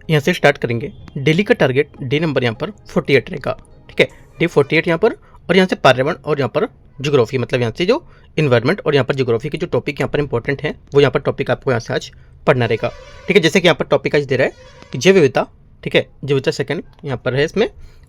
यहाँ से स्टार्ट करेंगे। डेली का टारगेट डे नंबर यहाँ पर 48 रहेगा, ठीक है, डे 48 यहाँ पर। और यहाँ से पर्यावरण और यहाँ पर ज्योग्राफी, मतलब यहाँ से जो इन्वायरमेंट और यहाँ पर ज्योग्राफी के जो टॉपिक यहाँ पर इंपॉर्टेंट है वो यहाँ पर टॉपिक आपको यहाँ से आज पढ़ना रहेगा, ठीक है। जैसे कि यहाँ पर टॉपिक आज दे रहा है कि जैव विविधता, ठीक है, जैव विविधता सेकंड यहाँ पर है इसमें,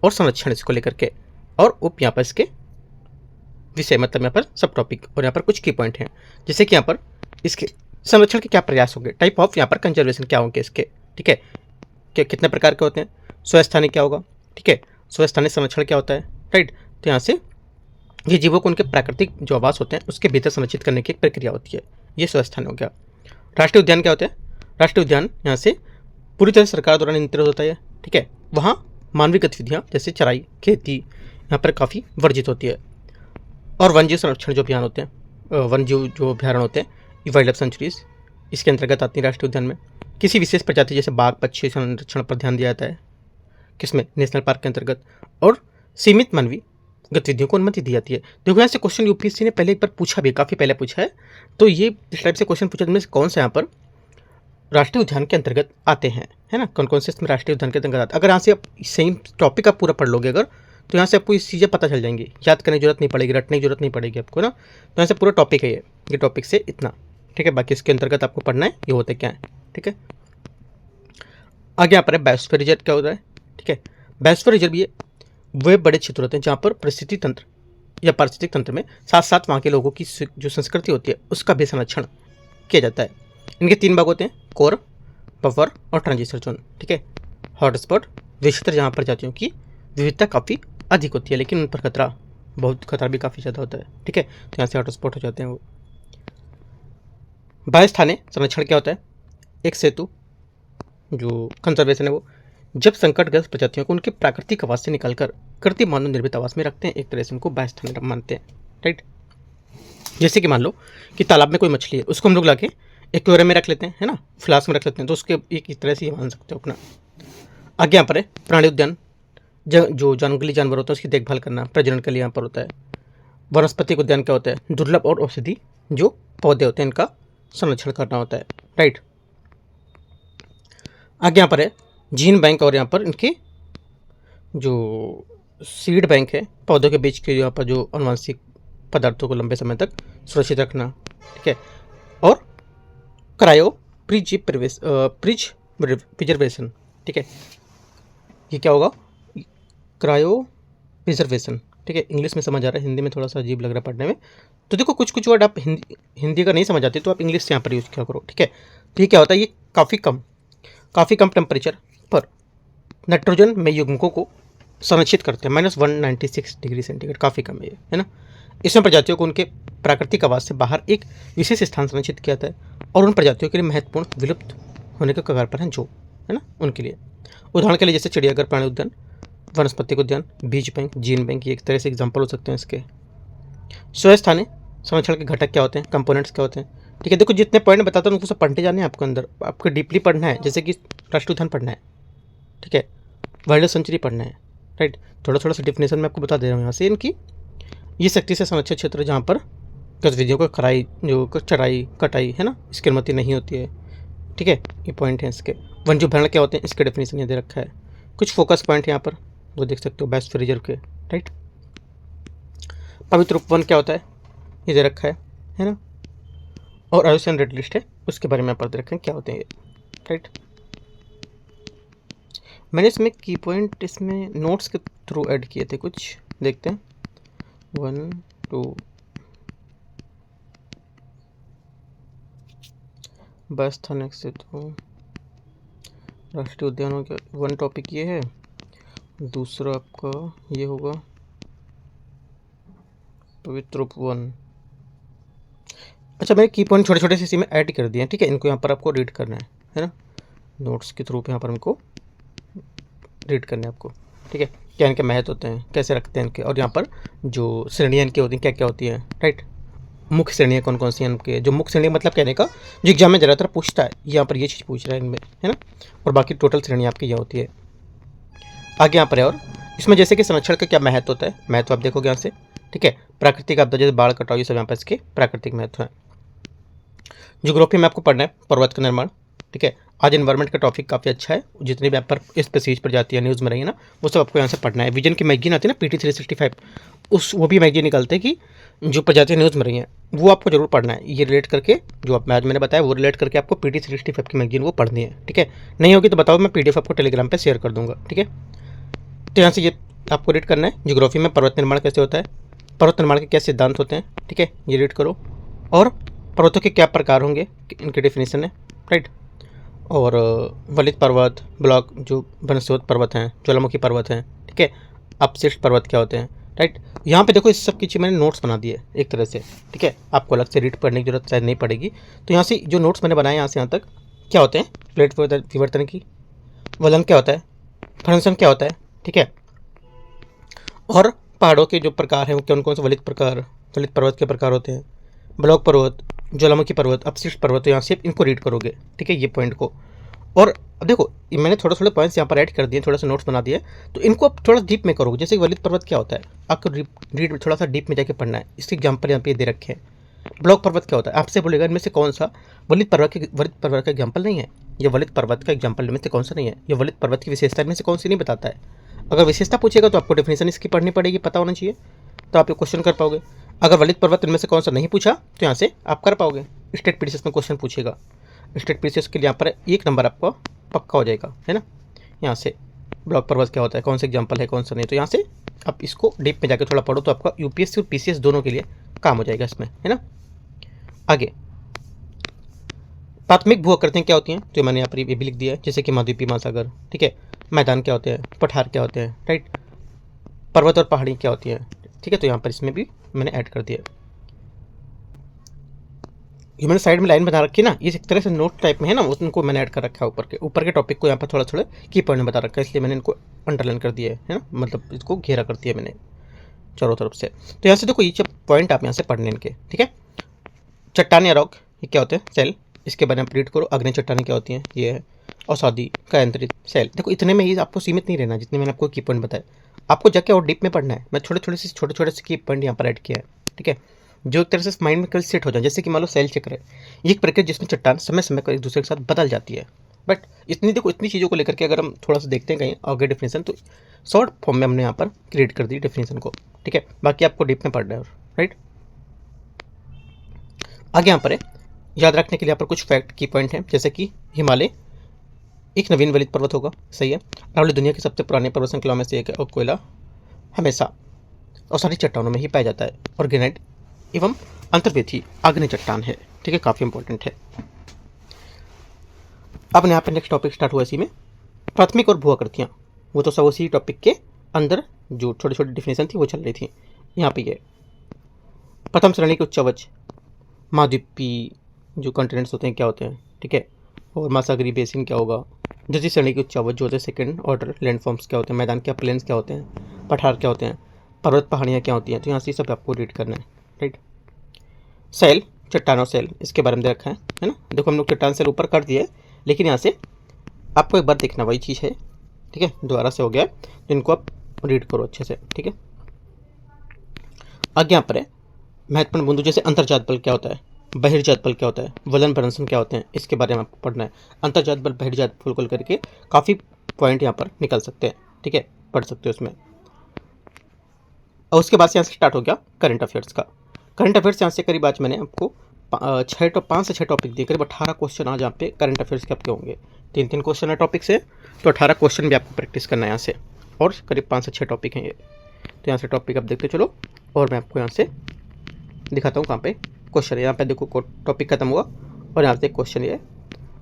और संरक्षण इसको लेकर के, और उप यहाँ पर इसके विषय, मतलब यहाँ पर सब टॉपिक, और यहाँ पर कुछ की पॉइंट हैं। जैसे कि यहाँ पर इसके संरक्षण के क्या प्रयास होंगे, टाइप ऑफ यहाँ पर कंजर्वेशन क्या होंगे इसके, ठीक है, क्या कितने प्रकार के होते हैं, स्वस्थानिक क्या होगा, ठीक है, स्वस्थानिक संरक्षण क्या होता है, राइट। तो यहाँ से ये जीवों को उनके प्राकृतिक जो आवास होते हैं उसके भीतर संरक्षित करने की एक प्रक्रिया होती है, ये स्वस्थान हो गया। राष्ट्रीय उद्यान क्या होते हैं, राष्ट्रीय उद्यान यहाँ से पूरी तरह सरकार द्वारा नियंत्रित होता है, ठीक है, वहाँ मानवीय गतिविधियाँ जैसे चराई, खेती यहाँ पर काफ़ी वर्जित होती है। और वन्यजीव संरक्षण जो अभियान होते हैं, वन्यजीव जो अभ्यारण्य होते हैं, ये वाइल्ड लाइफ सेंचुरीज इसके अंतर्गत आती है। राष्ट्रीय उद्यान में किसी विशेष प्रजाति जैसे बाघ, पक्षी संरक्षण पर ध्यान दिया जाता है, किसमें, नेशनल पार्क के अंतर्गत। और सीमित मानवीय गतिविधियों को अनुमति दी जाती है। देखो यहाँ से क्वेश्चन यूपीएससी ने पहले एक बार पूछा भी, काफ़ी पहले पूछा है, तो ये इस टाइप से क्वेश्चन पूछा जिनमें कौन से यहाँ पर राष्ट्रीय उद्यान के अंतर्गत आते हैं, है ना, कौन कौन से इसमें राष्ट्रीय उद्यान के अंतर्गत आते हैं। अगर यहाँ से आप सेम टॉपिक आप पूरा पढ़ लोगे अगर, तो यहाँ से आपको इस चीज़ें पता चल जाएंगी, याद करने की जरूरत नहीं पड़ेगी, रटने की जरूरत नहीं पड़ेगी आपको ना। तो यहाँ से पूरा टॉपिक है ये टॉपिक से इतना, ठीक है। बाकी इसके अंतर्गत आपको पढ़ना है ये होते क्या है, ठीक है। आगे यहाँ पर है बायोस्फीयर रिजर्व क्या होता है, ठीक है। बायोस्फीयर रिजर्व ये वे बड़े क्षेत्र होते हैं जहाँ पर परिस्थिति तंत्र या पारिस्थितिक तंत्र में साथ साथ वहाँ के लोगों की जो संस्कृति होती है उसका भी संरक्षण किया जाता है। इनके 3 भाग होते हैं, कोर, बफर और ट्रांजिशन जोन, ठीक है। हॉटस्पॉट वे क्षेत्र जहाँ प्रजातियों की विविधता काफ़ी अधिक होती है लेकिन उन पर खतरा भी काफ़ी ज़्यादा होता है, ठीक है। तो यहाँ से हॉटस्पॉट हो जाते हैं वो। बाह्यस्थानीय संरक्षण क्या होता है, एक सेतु जो कंजर्वेशन है वो जब संकटग्रस्त प्रजातियों को उनके प्राकृतिक आवास से निकालकर कृत्रिम मानव निर्मित आवास में रखते हैं, एक तरह से उनको बाह्यस्थानीय मानते हैं, राइट। जैसे कि मान लो कि तालाब में कोई मछली है, उसको हम लोग लाके एक्वेरियम में रख लेते हैं, है ना, फ्लास्क में रख लेते हैं, तो उसके एक तरह से ये मान सकते हो अपना। आगे यहाँ पर है प्राणी उद्यान, जो जंगली जानवर होता है उसकी देखभाल करना, प्रजनन के लिए यहाँ पर होता है। वनस्पतिक उद्यान क्या होता है, दुर्लभ और औषधि जो पौधे होते हैं इनका संरक्षण करना होता है, राइट। आगे यहाँ पर है जीन बैंक, और यहाँ पर इनके जो सीड बैंक है, पौधों के बीच के यहाँ पर जो अनुवांशिक पदार्थों को लंबे समय तक सुरक्षित रखना, ठीक है। और क्रायो प्रिजर्वेशन, ठीक है, ये क्या होगा, क्रायो प्रिजर्वेशन, ठीक है। इंग्लिश में समझ आ रहा है, हिंदी में थोड़ा सा अजीब लग रहा है पढ़ने में, तो देखो कुछ वर्ड आप हिंदी का नहीं समझ आते तो आप इंग्लिश से यहाँ पर यूज़ किया करो, ठीक है। तो ये क्या होता है, ये काफ़ी कम टेम्परेचर पर नाइट्रोजन में युग्मकों को संरक्षित करते हैं, -196 डिग्री सेंटीग्रेड, काफ़ी कम है ना। इसमें प्रजातियों को उनके प्राकृतिक आवास से बाहर एक विशेष स्थान संरक्षित किया जाता है और उन प्रजातियों के लिए महत्वपूर्ण विलुप्त होने के कगार पर हैं जो, है ना, उनके लिए। उदाहरण के लिए जैसे चिड़ियाघर, प्राणी उद्यान, वनस्पतिक उद्यान, बीज बैंक, जीन बैंक, ये एक तरह से एग्जाम्पल हो सकते हैं इसके। स्वस्थानीय संरक्षण के घटक क्या होते हैं, कंपोनेंट्स क्या होते हैं, ठीक है। देखो जितने पॉइंट बताता हूँ उनको सब पढ़ते जाने हैं आपको, अंदर आपको डीपली पढ़ना है, जैसे कि राष्ट्रीय उद्यान पढ़ना है, ठीक है, वाइल्ड लाइफ सेंचुरी पढ़ना है, राइट। थोड़ा सा डिफिनेशन में आपको बता दे रहा हूँ यहाँ से इनकी। ये सख्ती से संरक्षित क्षेत्र जहाँ पर गतिविधियों को चराई कटाई, है ना, इसकी अनुमति नहीं होती है, ठीक है, ये पॉइंट है इसके। वन्यजीव अभ्यारण्य क्या होते हैं, इसके डेफिनेशन ये दे रखा है। कुछ फोकस पॉइंट यहाँ पर वो देख सकते हो बायोस्फीयर रिजर्व के, राइट। पवित्र उपवन क्या होता है ये दे रखा है ना। और आयुष्मान रेड लिस्ट है, उसके बारे में आप पढ़ रखें क्या होते हैं ये, राइट। मैंने इसमें की पॉइंट इसमें नोट्स के थ्रू ऐड किए थे कुछ, देखते हैं 1 2 बस था नेक्स्ट से, तो राष्ट्रीय उद्यानों का 1 टॉपिक ये है, दूसरा आपका ये होगा पवित्र उपवन। अच्छा मैंने की पॉइंट छोटे छोटे से इसी में ऐड कर दिए हैं, ठीक है। इनको यहाँ पर आपको रीड करना है ना, नोट्स के थ्रू पे यहाँ पर हमको रीड करने आपको, ठीक है। क्या इनके महत्व होते हैं, कैसे रखते हैं इनके, और यहाँ पर जो श्रेणियाँ इनकी होती हैं क्या क्या होती हैं, राइट। मुख्य श्रेणियाँ कौन कौन सी हैं इनके, जो मुख्य श्रेणी मतलब कहने का जो एग्जाम में ज़्यादातर पूछता है, यहाँ पर ये चीज़ पूछ रहा है इनमें, है ना। और बाकी टोटल श्रेणी आपकी यह होती है। आगे यहाँ पर है और इसमें जैसे कि संरक्षण का क्या महत्व होता है, महत्व आप देखोगे यहाँ से, ठीक है। प्राकृतिक आपदा जैसे बाढ़, कटाव, ये सब यहाँ पर इसके प्राकृतिक महत्व हैं। ज्योग्राफी में आपको पढ़ना है पर्वत का निर्माण, ठीक है, आज एनवायरनमेंट का टॉपिक काफ़ी अच्छा है, जितने भी आप पर इस पे सीरीज पर जाती है न्यूज़ में रही है ना, वो सब आपको यहाँ से पढ़ना है। विजन की मैगजीन आती है ना, PT365, वो भी मैगजीन निकालते हैं कि जो प्रजातियाँ न्यूज़ में रही हैं वो आपको जरूर पढ़ना है। ये रिलेट करके जो आप मैंने बताया वो रिलेट करके आपको PT365 की मैगजीन वो पढ़नी है, ठीक है। नहीं होगी तो बताओ, मैं PDF आपको टेलीग्राम पर शेयर कर दूँगा, ठीक है। तो यहाँ से ये आपको रीड करना है। ज्योग्राफी में पर्वत निर्माण कैसे होता है, पर्वत निर्माण के क्या सिद्धांत होते हैं, ठीक है, ये रीड करो। और पर्वतों के क्या प्रकार होंगे, इनकी डेफिनेशन है, राइट। और वलित पर्वत, ब्लॉक जो वनस्पत पर्वत हैं, ज्वालामुखी पर्वत हैं, ठीक है, अपशिष्ट पर्वत क्या होते हैं, राइट। यहाँ पे देखो इस सब की चीज़ मैंने नोट्स बना दिए एक तरह से, ठीक है। आपको अलग से रीड करने की जरूरत शायद नहीं पड़ेगी। तो यहाँ से जो नोट्स मैंने बनाए यहाँ से यहाँ तक क्या होते हैं, प्लेट विवर्तन की, वलन क्या होता है, फंक्शन क्या होता है, ठीक है। और पहाड़ों के जो प्रकार हैं वो कौन कौन से वलित पर्वत के प्रकार होते हैं, ब्लॉक पर्वत, ज्वालामुखी पर्वत, अपशिष्ट पर्वत। तो यहाँ से इनको रीड करोगे, ठीक है, ये पॉइंट को। और अब देखो मैंने थोड़े थोड़े पॉइंट्स यहाँ पर ऐड कर दिए, थोड़ा सा नोट्स बना दिए, तो इनको आप थोड़ा डीप में करोगे। जैसे वलित पर्वत क्या होता है, आपको रीड थोड़ा सा डीप में जाके पढ़ना है। इसके एग्जाम्पल यहाँ पे दे रखे हैं। ब्लॉक पर्वत क्या होता है, आपसे बोलेगा इनमें से कौन सा वलित पर्वत का एग्जाम्पल नहीं है, ये वलित पर्वत का एग्जाम्पल में से कौन सा नहीं है, ये वलित पर्वत की विशेषता में से कौन सी नहीं बताता है। अगर विशेषता पूछेगा तो आपको डेफिनेशन इसकी पढ़नी पड़ेगी, पता होना चाहिए, तो आप ये क्वेश्चन कर पाओगे। अगर वलित पर्वत इनमें से कौन सा नहीं पूछा तो यहाँ से आप कर पाओगे। स्टेट पीसीएस में क्वेश्चन पूछेगा, स्टेट पीसीएस के लिए यहाँ पर 1 नंबर आपको पक्का हो जाएगा, है ना। यहाँ से ब्लॉक पर्वत क्या होता है, कौन सा एग्जाम्पल है, कौन सा नहीं, तो यहाँ से आप इसको डीप में जाके थोड़ा पढ़ो तो आपका यूपीएससी और पीसीएस दोनों के लिए काम हो जाएगा इसमें, है ना। आगे प्राथमिक भू आकृतियाँ क्या होती हैं, तो मैंने यहाँ पर ये भी लिख दिया है, जैसे कि महाद्वीपीय महासागर, ठीक है, मैदान क्या होते हैं, पठार क्या होते हैं, राइट, पर्वत और पहाड़ी क्या होती है, ठीक है। तो यहाँ पर इसमें भी मैंने ऐड कर दिया। ये मैंने साइड में लाइन बना रखी है ना, ये एक तरह से नोट टाइप में है ना, उनको मैंने ऐड कर रखा है। ऊपर के टॉपिक को यहाँ पर थोड़ा थोड़ा की पॉइंट में बता रखा है, इसलिए मैंने इनको अंडरलाइन कर दिया है ना, मतलब इसको घेरा कर दिया मैंने चारों तरफ से। तो यहाँ से देखो ये पॉइंट आप यहाँ से पढ़ने इनके, ठीक है। चट्टान या रॉक ये क्या होते हैं, सेल, इसके बारे में रीड करो। अग्नि चट्टानें क्या होती हैं, ये है। औषधि का यंत्रित सेल, देखो इतने में ही आपको सीमित नहीं रहना, जितने मैंने आपको की पॉइंट बताया, आपको जाके और डीप में पढ़ना है। मैं छोटे छोटे से की पॉइंट यहाँ पर ऐड किया है, ठीक है, जो एक तरह से माइंड में कल सेट हो जाए। जैसे कि मान लो सेल चक्र है, ये एक प्रक्रिया जिसमें चट्टान समय समय पर एक दूसरे के साथ बदल जाती है। बट इतनी चीज़ों को लेकर के अगर हम थोड़ा सा देखते हैं कहीं आगे डेफिनेशन, तो शॉर्ट फॉर्म में हमने यहाँ पर क्रिएट कर दी डेफिनेशन को, ठीक है। बाकी आपको डीप में पढ़ना है, राइट। आगे यहाँ पर है, याद रखने के लिए यहाँ पर कुछ फैक्ट की पॉइंट हैं, जैसे कि हिमालय एक नवीन वलित पर्वत होगा, सही है। अरावली दुनिया के सबसे पुराने पर्वत श्रृंखलाओं में से एक है, और कोयला हमेशा और सारी चट्टानों में ही पाया जाता है, और ग्रेनाइट एवं अंतर्वेदी आग्नेय चट्टान है, ठीक है, काफ़ी इंपॉर्टेंट है। अब यहाँ पर नेक्स्ट टॉपिक स्टार्ट हुआ इसी में, प्राथमिक और भू आकृतियाँ। वो तो सब उसी टॉपिक के अंदर जो छोटी छोटी डिफिनेशन थी वो चल रही थी। यहाँ पे ये प्रथम श्रेणी के उच्चावच महाद्वीपीय जो कॉन्टिनेंट्स होते हैं क्या होते हैं, ठीक है, और महासागरीय बेसिन क्या होगा। द्वितीय श्रेणी के उच्चावच जो होते हैं सेकंड ऑर्डर लैंडफॉर्म्स क्या होते हैं, मैदान क्या प्लेन्स क्या होते हैं, पठार क्या होते हैं, पर्वत पहाड़ियाँ क्या होती हैं। तो यहाँ से सब आपको रीड करना है, राइट। सेल, चट्टान और सेल, इसके बारे में दे रखा है ना। देखो हम लोग चट्टान सेल ऊपर कर दिए, लेकिन यहाँ से आपको एक बार देखना वही चीज़ है, ठीक है, दोबारा से हो गया, तो इनको आप रीड करो अच्छे से, ठीक है। आगे यहाँ पर है महत्वपूर्ण बिंदु, जैसे अंतर्जात बल क्या होता है, बहिर्जात बल क्या होता है, वलन फंक्शन क्या होते हैं, इसके बारे में आपको पढ़ना है। अंतर्जात बल बहिर्जात बल को करके काफ़ी पॉइंट यहाँ पर निकल सकते हैं, ठीक है, पढ़ सकते हो उसमें। और उसके बाद से यहाँ से स्टार्ट हो गया करंट अफेयर्स का। करंट अफेयर्स यहाँ से करीब आज मैंने आपको 5 से 6 टॉपिक दिए, करीब 18 क्वेश्चन आज यहाँ पे करंट अफेयर्स के आपके होंगे। 3 क्वेश्चन है टॉपिक से, तो 18 क्वेश्चन भी आपको प्रैक्टिस करना है यहाँ से, और करीब 5 से 6 टॉपिक हैं ये। तो यहाँ से टॉपिक आप देखते चलो, और मैं आपको यहाँ से दिखाता हूँ कहाँ पे क्वेश्चन है। यहाँ पे देखो टॉपिक खत्म हुआ, और यहाँ से एक क्वेश्चन ये,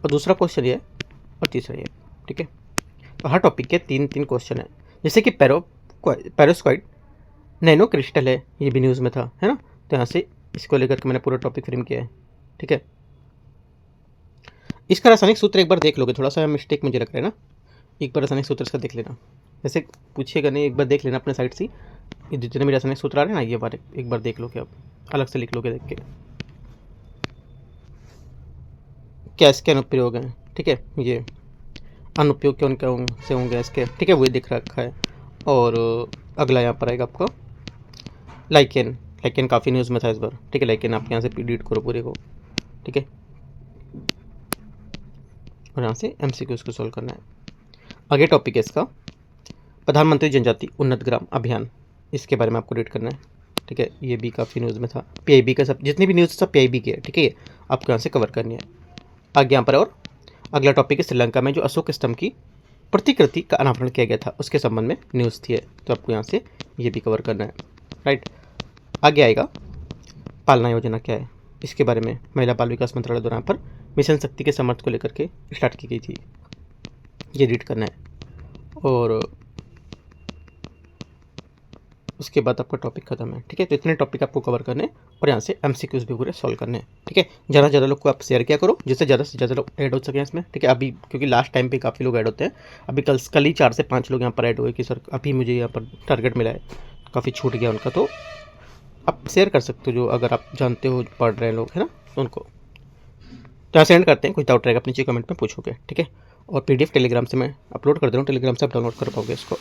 और दूसरा क्वेश्चन ये, और तीसरा ये, ठीक है। तो हर टॉपिक के 3 क्वेश्चन है। जैसे कि पेरोस्क्वाइड नैनो क्रिस्टल है, ये भी न्यूज़ में था, है ना। तो यहाँ से इसको लेकर के मैंने पूरा टॉपिक फ्रेम किया है, ठीक है। इसका रासायनिक सूत्र एक बार देख लोगे, थोड़ा सा मिस्टेक मुझे लग रहा है ना, एक बार रासायनिक सूत्र इसका देख लेना। जैसे पूछिएगा नहीं, एक बार देख लेना अपने साइड से, ये जितने भी रासायनिक सूत्र आ रहे हैं ना, ये बार एक बार देख लोगे, आप अलग से लिख लोगे देख के, क्या इसके अनुप्रयोग हैं, ठीक है, ये अनुप्रयोग के उनके से होंगे इसके, ठीक है, वही दिख रखा है। और अगला यहाँ पर आएगा आपको लाइकेन काफ़ी न्यूज़ में था इस बार, ठीक है। लाइकेन आप यहाँ से रीड करो पूरे को, ठीक है। और यहाँ से MCQs को सॉल्व करना है। आगे टॉपिक है इसका प्रधानमंत्री जनजाति उन्नत ग्राम अभियान, इसके बारे में आपको रीड करना है। ठीक है, ये भी काफ़ी न्यूज़ में था। PIB का सब जितनी भी न्यूज़ सब PIB की है। ठीक है, ये आपको यहाँ से कवर करनी है। आगे यहाँ पर और अगला टॉपिक है श्रीलंका में जो अशोक स्तंभ की प्रतिकृति का अनावरण किया गया था उसके संबंध में न्यूज़ थी है, तो आपको यहाँ से ये भी कवर करना है। राइट, आगे आएगा पालना योजना क्या है, इसके बारे में महिला बाल विकास मंत्रालय द्वारा पर मिशन शक्ति के समर्थ को लेकर के स्टार्ट की गई थी, ये रीड करना है। और उसके बाद आपका टॉपिक खत्म है। ठीक है, तो इतने टॉपिक आपको कवर करने और यहाँ से MCQs भी पूरे सॉल्व करने हैं। ठीक है, ज़्यादा लोग को आप शेयर किया करो जिससे ज़्यादा से ज़्यादा लोग ऐड हो सकें इसमें। ठीक है, अभी क्योंकि लास्ट टाइम पे काफ़ी लोग ऐड होते हैं, अभी कल ही 4 से 5 लोग यहाँ पर ऐड हुए कि सर अभी मुझे यहाँ पर टारगेट मिला है, काफ़ी छूट गया उनका, तो आप शेयर कर सकते हो जो अगर आप जानते हो पढ़ रहे लोग है ना उनको। तो यहाँ सेंड करते हैं, कोई डाउट रहेगा अपनी नीचे कमेंट में पूछोगे। ठीक है, और PDF टेलीग्राम से मैं अपलोड कर दे रहा हूँ, टेलीग्राम से आप डाउनलोड कर पाओगे इसको।